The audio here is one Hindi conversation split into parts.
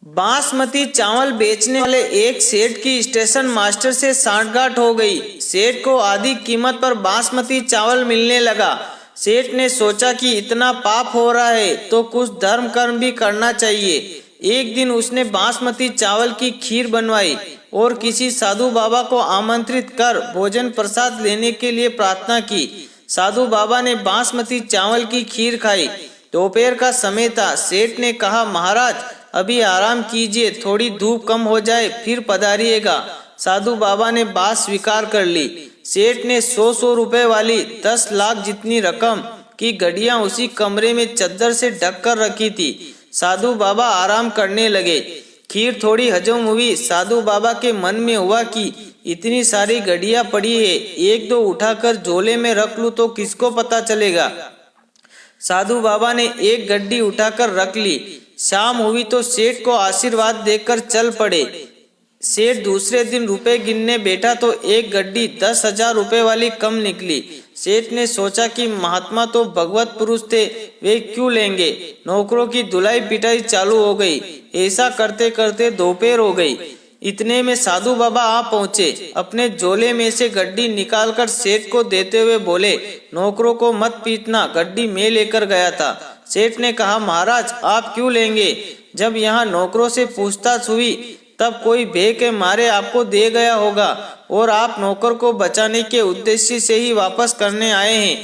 बासमती चावल बेचने वाले एक सेठ की स्टेशन मास्टर से सांठगांठ हो गई। सेठ को आधी कीमत पर बासमती चावल मिलने लगा। सेठ ने सोचा कि इतना पाप हो रहा है तो कुछ धर्म कर्म भी करना चाहिए। एक दिन उसने बासमती चावल की खीर बनवाई और किसी साधु बाबा को आमंत्रित कर भोजन प्रसाद लेने के लिए प्रार्थना की। साधु बाबा ने बासमती चावल की खीर खाई। दोपहर का समय था। सेठ ने कहा, महाराज अभी आराम कीजिए, थोड़ी धूप कम हो जाए फिर पधारिएगा। साधु बाबा ने बात स्वीकार कर ली। सेठ ने 100 रुपए वाली 10 लाख जितनी रकम की घड़ियां उसी कमरे में चद्दर से ढक कर रखी थी। साधु बाबा आराम करने लगे। खीर थोड़ी हजम हुई। साधु बाबा के मन में हुआ कि इतनी सारी घड़ियां पड़ी है, एक दो उठाकर झोले में रख लूं तो किसको पता चलेगा। साधु बाबा ने एक गड्डी उठाकर रख ली। शाम हुई तो सेठ को आशीर्वाद देकर चल पड़े। सेठ दूसरे दिन रुपए गिनने बैठा तो एक गड्डी 10,000 रुपए वाली कम निकली। सेठ ने सोचा कि महात्मा तो भगवत पुरुष थे, वे क्यों लेंगे। नौकरों की धुलाई पिटाई चालू हो गई। ऐसा करते करते दोपहर हो गई। इतने में साधु बाबा आ पहुंचे। अपने झोले में से गड्डी निकालकर सेठ को देते हुए बोले, नौकरों को मत पीटना, गड्डी मैं लेकर गया था। सेठ ने कहा, महाराज आप क्यों लेंगे। जब यहाँ नौकरों से पूछताछ हुई तब कोई भय के मारे आपको दे गया होगा और आप नौकर को बचाने के उद्देश्य से ही वापस करने आए हैं,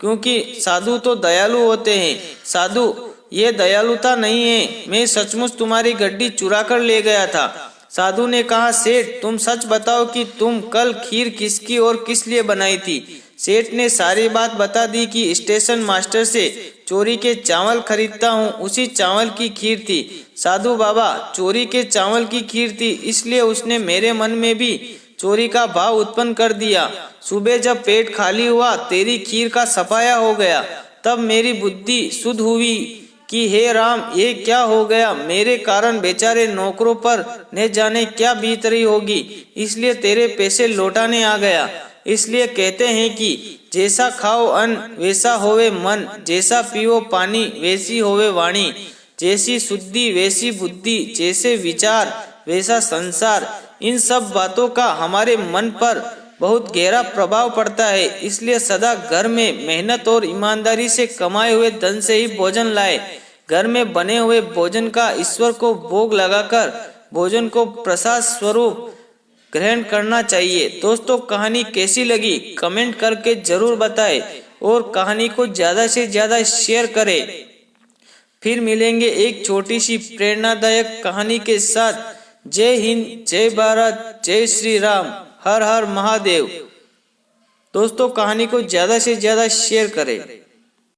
क्योंकि साधु तो दयालु होते हैं। साधु, ये दयालुता नहीं है, मैं सचमुच तुम्हारी गड्डी चुरा कर ले गया था। साधु ने कहा, सेठ तुम सच बताओ कि तुम कल खीर किसकी और किस लिए बनाई थी। सेठ ने सारी बात बता दी कि स्टेशन मास्टर से चोरी के चावल खरीदता हूँ, उसी चावल की खीर थी। साधु बाबा, चोरी के चावल की खीर थी इसलिए उसने मेरे मन में भी चोरी का भाव उत्पन्न कर दिया। सुबह जब पेट खाली हुआ तेरी खीर का सफाया हो गया, तब मेरी बुद्धि शुद्ध हुई कि हे राम, ये क्या हो गया। मेरे कारण बेचारे नौकरों पर न जाने क्या बीत रही होगी, इसलिए तेरे पैसे लौटाने आ गया। इसलिए कहते हैं कि जैसा खाओ अन्न वैसा होवे मन, जैसा पियो पानी वैसी होवे वाणी, जैसी शुद्धि वैसी बुद्धि, जैसे विचार वैसा संसार। इन सब बातों का हमारे मन पर बहुत गहरा प्रभाव पड़ता है। इसलिए सदा घर में मेहनत और ईमानदारी से कमाए हुए धन से ही भोजन लाए। घर में बने हुए भोजन का ईश्वर को भोग लगाकर भोजन को प्रसाद स्वरूप ग्रहण करना चाहिए। दोस्तों, कहानी कैसी लगी कमेंट करके जरूर बताएं और कहानी को ज्यादा से ज्यादा शेयर करें। फिर मिलेंगे एक छोटी सी प्रेरणादायक कहानी के साथ। जय हिंद, जय भारत, जय श्री राम, हर हर महादेव। दोस्तों, कहानी को ज्यादा से ज्यादा शेयर करें।